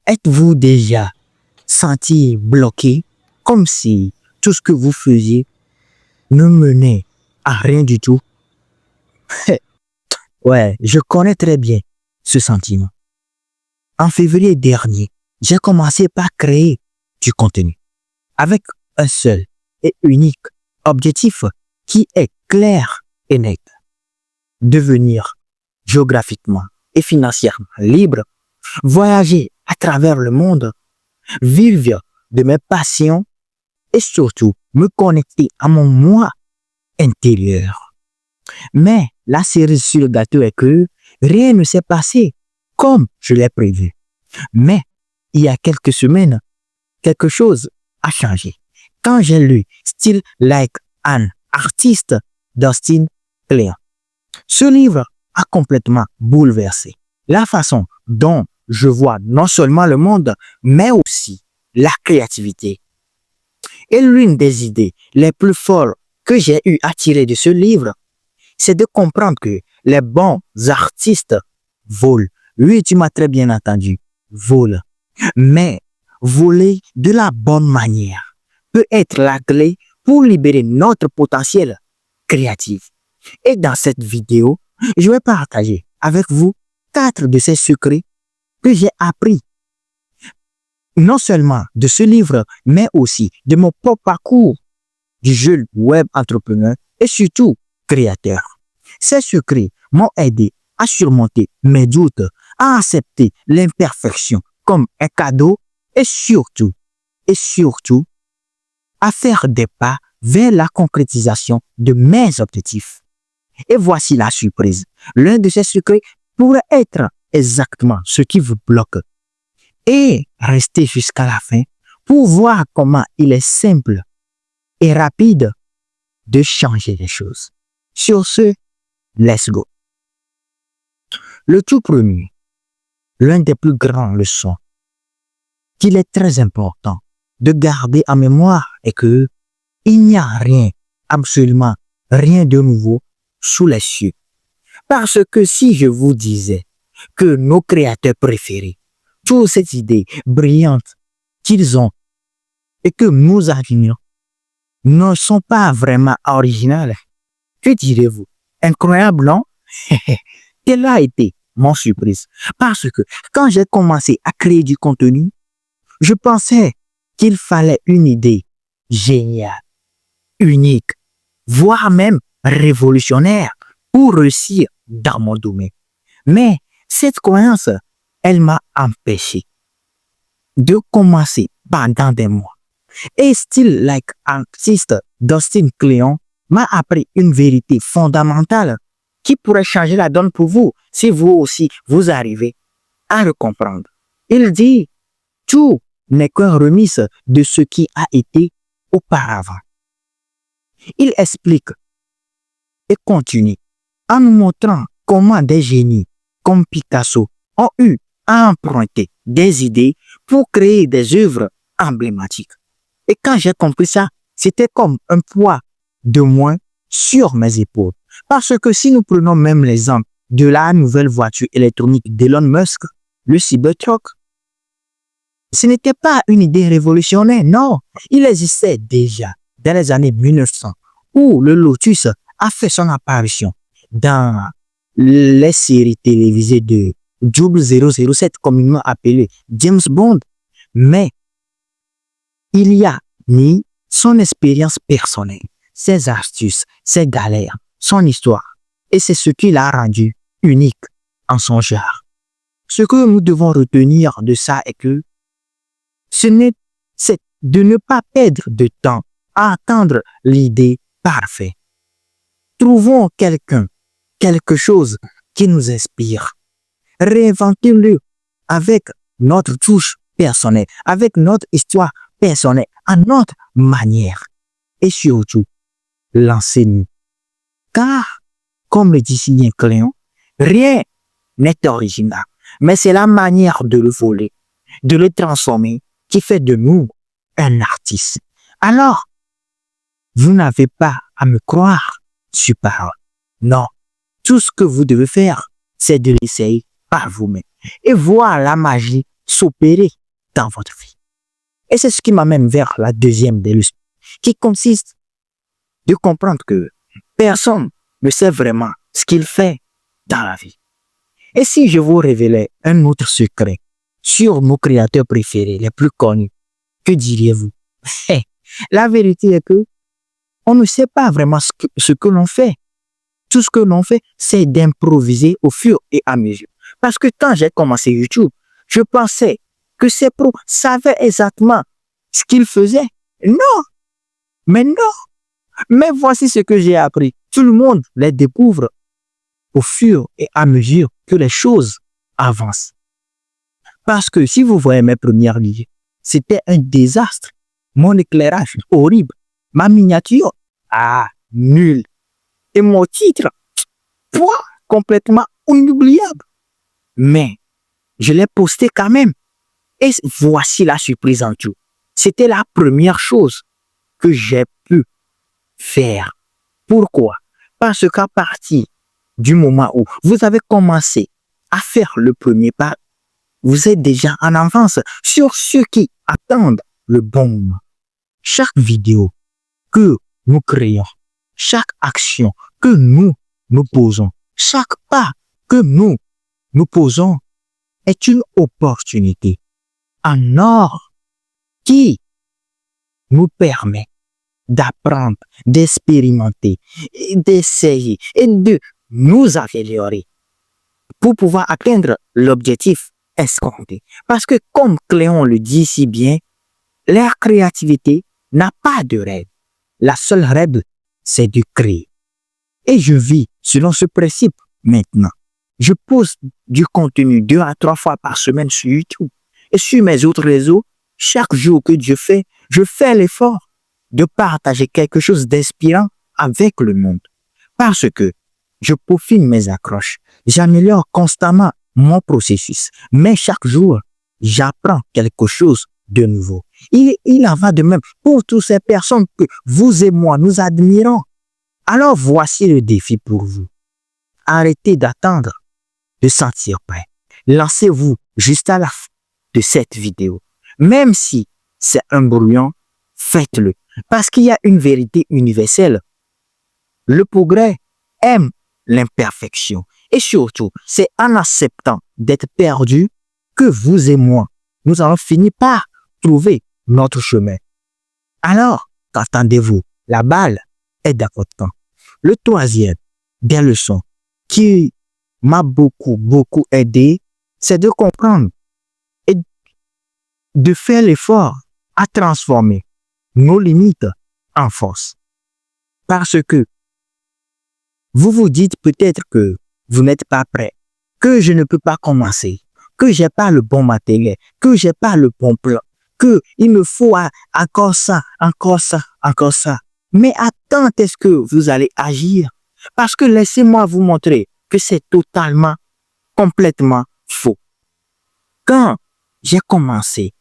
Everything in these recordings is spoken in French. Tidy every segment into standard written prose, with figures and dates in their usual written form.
Êtes-vous déjà senti bloqué, comme si tout ce que vous faisiez ne menait à rien du tout? Ouais, je connais très bien ce sentiment. En février dernier, j'ai commencé par créer du contenu avec un seul et unique objectif qui est clair et net. Devenir géographiquement et financièrement libre, voyager à travers le monde, vivre de mes passions et surtout me connecter à mon moi intérieur. Mais la cerise sur le gâteau est que rien ne s'est passé comme je l'ai prévu. Mais il y a quelques semaines, quelque chose a changé. Quand j'ai lu Still Like an Artist d'Austin Kleon, ce livre a complètement bouleversé la façon dont je vois non seulement le monde, mais aussi la créativité. Et l'une des idées les plus folles que j'ai eu à tirer de ce livre, c'est de comprendre que les bons artistes volent. Oui, tu m'as très bien entendu, volent. Mais voler de la bonne manière peut être la clé pour libérer notre potentiel créatif. Et dans cette vidéo, je vais partager avec vous 4 de ces secrets que j'ai appris non seulement de ce livre, mais aussi de mon propre parcours du jeune web entrepreneur et surtout créateur. Ces secrets m'ont aidé à surmonter mes doutes, à accepter l'imperfection comme un cadeau et surtout, à faire des pas vers la concrétisation de mes objectifs. Et voici la surprise. L'un de ces secrets pourrait être exactement ce qui vous bloque. Et restez jusqu'à la fin pour voir comment il est simple et rapide de changer les choses. Sur ce, let's go. Le tout premier, l'un des plus grands leçons qu'il est très important de garder en mémoire est que il n'y a rien, absolument rien de nouveau sous les cieux. Parce que si je vous disais que nos créateurs préférés, toutes ces idées brillantes qu'ils ont et que nous admirons, ne sont pas vraiment originales, que direz-vous? Incroyable, non? Quelle a été mon surprise? Parce que quand j'ai commencé à créer du contenu, je pensais qu'il fallait une idée géniale, unique, voire même révolutionnaire pour réussir dans mon domaine. Mais cette croyance, elle m'a empêché de commencer pendant des mois. Et Still Like an Artist d'Austin Kleon m'a appris une vérité fondamentale qui pourrait changer la donne pour vous si vous aussi vous arrivez à le comprendre. Il dit, tout n'est qu'un remise de ce qui a été auparavant. Il explique et continue en nous montrant comment des génies comme Picasso ont eu à emprunter des idées pour créer des œuvres emblématiques. Et quand j'ai compris ça, c'était comme un poids de moins sur mes épaules. Parce que si nous prenons même l'exemple de la nouvelle voiture électronique d'Elon Musk, le Cybertruck, ce n'était pas une idée révolutionnaire, non. Il existait déjà dans les années 1900 où le Lotus a fait son apparition dans les séries télévisées de 007, communément appelé James Bond. Mais il y a ni son expérience personnelle, ses astuces, ses galères, son histoire. Et c'est ce qui l'a rendu unique en son genre. Ce que nous devons retenir de ça est que c'est de ne pas perdre de temps à attendre l'idée parfaite. Trouvons quelque chose qui nous inspire. Réinventons-le avec notre touche personnelle, avec notre histoire personnelle, à notre manière. Et surtout, lancez-nous. Car, comme le dit signé Cléon, rien n'est original, mais c'est la manière de le voler, de le transformer, qui fait de nous un artiste. Alors, vous n'avez pas à me croire sur parole. Non, tout ce que vous devez faire, c'est de l'essayer par vous-même et voir la magie s'opérer dans votre vie. Et c'est ce qui m'amène vers la deuxième des leçons, qui consiste de comprendre que personne ne sait vraiment ce qu'il fait dans la vie. Et si je vous révélais un autre secret sur nos créateurs préférés, les plus connus, que diriez-vous? La vérité est que on ne sait pas vraiment ce que l'on fait. Tout ce que l'on fait, c'est d'improviser au fur et à mesure. Parce que quand j'ai commencé YouTube, je pensais que ces pros savaient exactement ce qu'ils faisaient. Non, mais non. Mais voici ce que j'ai appris. Tout le monde les découvre au fur et à mesure que les choses avancent. Parce que si vous voyez mes premières vidéos, c'était un désastre. Mon éclairage, horrible. Ma miniature, nul. Et mon titre, complètement inoubliable. Mais je l'ai posté quand même. Et voici la surprise en tout. C'était la première chose que j'ai pu faire. Pourquoi? Parce qu'à partir du moment où vous avez commencé à faire le premier pas, vous êtes déjà en avance sur ceux qui attendent le bon moment. Chaque vidéo que nous créons, chaque action que nous posons, chaque pas que nous posons est une opportunité en or qui nous permet d'apprendre, d'expérimenter, d'essayer et de nous améliorer pour pouvoir atteindre l'objectif escompté. Parce que comme Cléon le dit si bien, la créativité n'a pas de règle. La seule règle, c'est de créer. Et je vis selon ce principe maintenant. Je poste du contenu 2 à 3 fois par semaine sur YouTube. Et sur mes autres réseaux, chaque jour que je fais l'effort de partager quelque chose d'inspirant avec le monde. Parce que je peaufine mes accroches. J'améliore constamment mon processus. Mais chaque jour, j'apprends quelque chose de nouveau. Il en va de même pour toutes ces personnes que vous et moi, nous admirons. Alors voici le défi pour vous. Arrêtez d'attendre de sentir prêt. Lancez-vous juste à la fin de cette vidéo. Même si c'est un brouillon, faites-le. Parce qu'il y a une vérité universelle. Le progrès aime l'imperfection. Et surtout, c'est en acceptant d'être perdu que vous et moi, nous allons finir par trouver notre chemin. Alors, qu'attendez-vous? La balle est dans votre camp. Le troisième des leçons qui m'a beaucoup aidé, c'est de comprendre et de faire l'effort à transformer nos limites en force. Parce que vous vous dites peut-être que vous n'êtes pas prêt, que je ne peux pas commencer, que j'ai pas le bon matériel, que j'ai pas le bon plan, que il me faut encore ça. Mais à quand est-ce que vous allez agir? Parce que laissez-moi vous montrer que c'est totalement, complètement faux. Quand j'ai commencé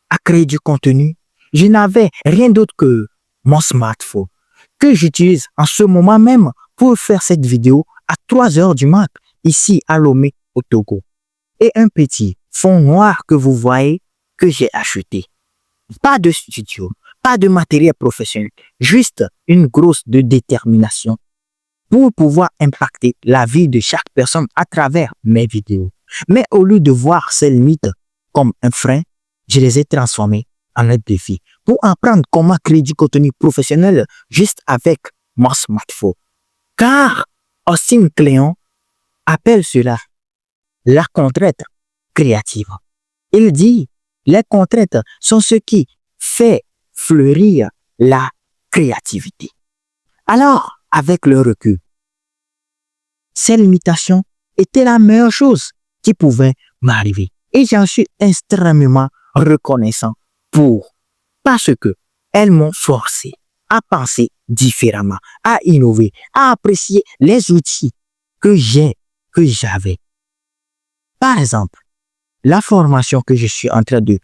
à créer du contenu, je n'avais rien d'autre que mon smartphone que j'utilise en ce moment même pour faire cette vidéo à 3 heures du mat, ici à Lomé, au Togo. Et un petit fond noir que vous voyez que j'ai acheté. Pas de studio, pas de matériel professionnel, juste une grosse de détermination pour pouvoir impacter la vie de chaque personne à travers mes vidéos. Mais au lieu de voir ces limites comme un frein, je les ai transformées en un défi pour apprendre comment créer du contenu professionnel juste avec mon smartphone. Car Austin Kleon appelle cela la contrainte créative. Il dit, les contraintes sont ce qui fait fleurir la créativité. Alors, avec le recul, ces limitations étaient la meilleure chose qui pouvait m'arriver. Et j'en suis extrêmement reconnaissant parce que elles m'ont forcé à penser différemment, à innover, à apprécier les outils que j'avais. Par exemple, la formation que je suis en train de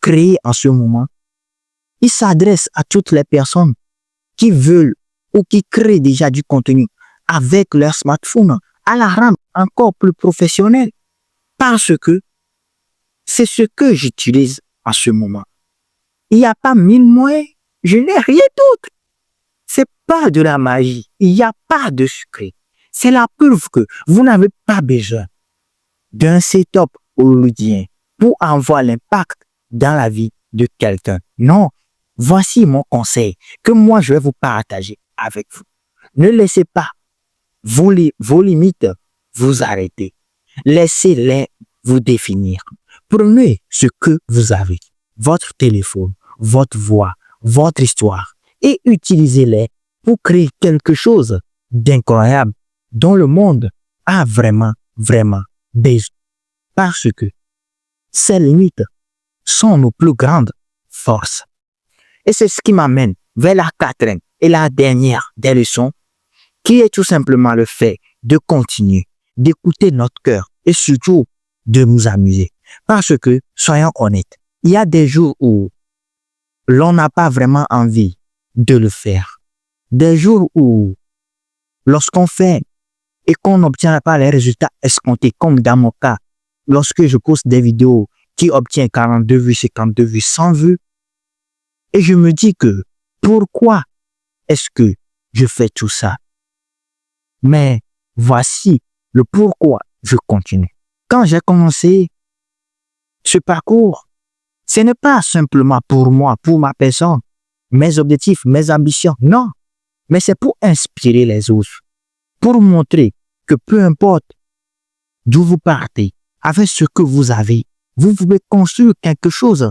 créer en ce moment, il s'adresse à toutes les personnes qui veulent ou qui créent déjà du contenu avec leur smartphone à la rendre encore plus professionnelle. Parce que C'est ce que j'utilise en ce moment. Il n'y a pas 1000 moyens. Je n'ai rien d'autre. C'est pas de la magie. Il n'y a pas de secret. C'est la preuve que vous n'avez pas besoin d'un setup hollywoodien pour avoir l'impact dans la vie de quelqu'un. Non. Voici mon conseil que moi je vais vous partager avec vous. Ne laissez pas vos limites vous arrêter. Laissez-les vous définir. Prenez ce que vous avez, votre téléphone, votre voix, votre histoire, et utilisez-les pour créer quelque chose d'incroyable dont le monde a vraiment besoin. Parce que ces limites sont nos plus grandes forces. Et c'est ce qui m'amène vers la quatrième et la dernière des leçons, qui est tout simplement le fait de continuer, d'écouter notre cœur et surtout de nous amuser. Parce que, soyons honnêtes, il y a des jours où l'on n'a pas vraiment envie de le faire. Des jours où, lorsqu'on fait et qu'on n'obtient pas les résultats escomptés, comme dans mon cas, lorsque je poste des vidéos qui obtiennent 42 vues, 52 vues, 100 vues, et je me dis que pourquoi est-ce que je fais tout ça? Mais voici le pourquoi je continue. Quand j'ai commencé ce parcours, ce n'est pas simplement pour moi, pour ma personne, mes objectifs, mes ambitions, non. Mais c'est pour inspirer les autres, pour montrer que peu importe d'où vous partez, avec ce que vous avez, vous pouvez construire quelque chose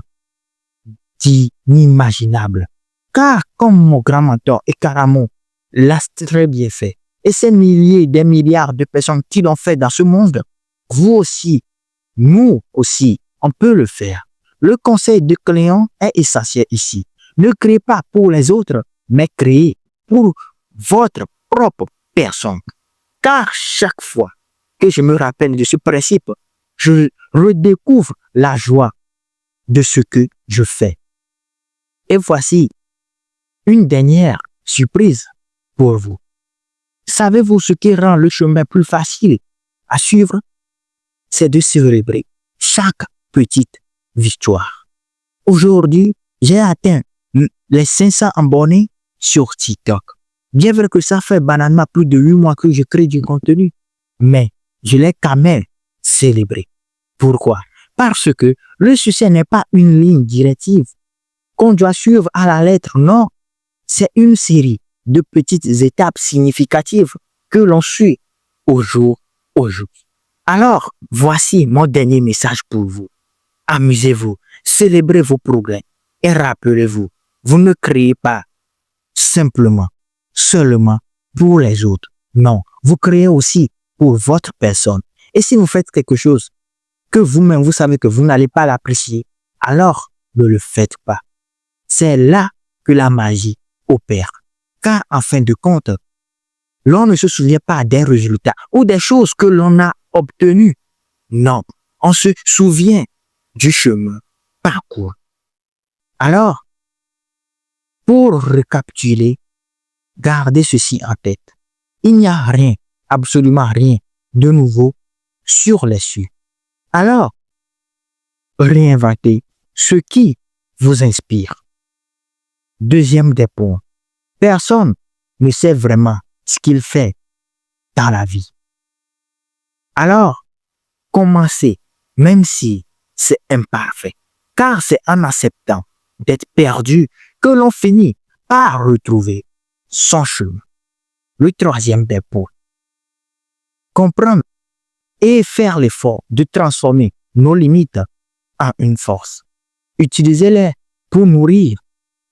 d'inimaginable. Car comme mon grand mentor Ekaramon l'a très bien fait, et ces milliers, des milliards de personnes qui l'ont fait dans ce monde, vous aussi, nous aussi, on peut le faire. Le conseil de client est essentiel ici. Ne créez pas pour les autres, mais créez pour votre propre personne. Car chaque fois que je me rappelle de ce principe, je redécouvre la joie de ce que je fais. Et voici une dernière surprise pour vous. Savez-vous ce qui rend le chemin plus facile à suivre? C'est de célébrer chaque petite victoire. Aujourd'hui, j'ai atteint les 500 abonnés sur TikTok. Bien vrai que ça fait banalement plus de 8 mois que je crée du contenu, mais je l'ai quand même célébré. Pourquoi? Parce que le succès n'est pas une ligne directive qu'on doit suivre à la lettre, non. C'est une série de petites étapes significatives que l'on suit au jour au jour. Alors, voici mon dernier message pour vous. Amusez-vous, célébrez vos progrès et rappelez-vous, vous ne créez pas seulement pour les autres. Non, vous créez aussi pour votre personne. Et si vous faites quelque chose que vous-même, vous savez que vous n'allez pas l'apprécier, alors ne le faites pas. C'est là que la magie opère. Car en fin de compte, l'on ne se souvient pas des résultats ou des choses que l'on a obtenues. Non, on se souvient du chemin parcouru. Alors, pour récapituler, gardez ceci en tête. Il n'y a rien, absolument rien de nouveau sur les cieux. Alors, réinventez ce qui vous inspire. Deuxième des points. Personne ne sait vraiment ce qu'il fait dans la vie. Alors, commencez, même si c'est imparfait, car c'est en acceptant d'être perdu que l'on finit par retrouver son chemin. Le troisième des points. Comprendre et faire l'effort de transformer nos limites en une force. Utilisez-les pour nourrir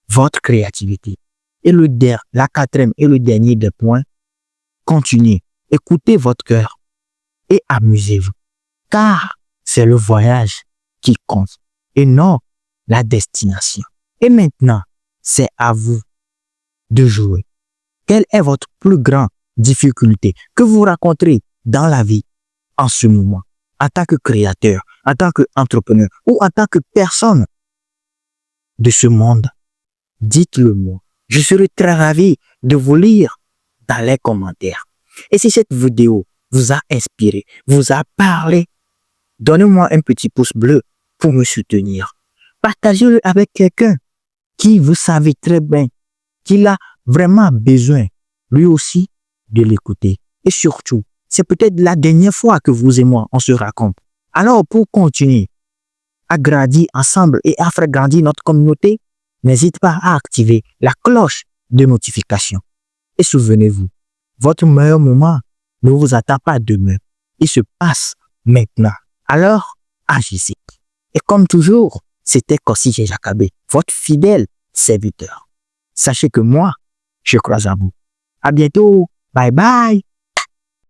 votre créativité. Et la quatrième et le dernier des points, continuez, écoutez votre cœur et amusez-vous. Car c'est le voyage qui compte et non la destination. Et maintenant, c'est à vous de jouer. Quelle est votre plus grande difficulté que vous rencontrez dans la vie en ce moment, en tant que créateur, en tant qu'entrepreneur ou en tant que personne de ce monde? Dites-le moi. Je serai très ravi de vous lire dans les commentaires. Et si cette vidéo vous a inspiré, vous a parlé, donnez-moi un petit pouce bleu pour me soutenir. Partagez-le avec quelqu'un qui, vous savez très bien, qu'il a vraiment besoin, lui aussi, de l'écouter. Et surtout, c'est peut-être la dernière fois que vous et moi, on se raconte. Alors, pour continuer à grandir ensemble et à faire grandir notre communauté, n'hésitez pas à activer la cloche de notification. Et souvenez-vous, votre meilleur moment ne vous attend pas demain. Il se passe maintenant. Alors, agissez. Et comme toujours, c'était Kossi Jacobé, votre fidèle serviteur. Sachez que moi, je crois à vous. À bientôt. Bye bye.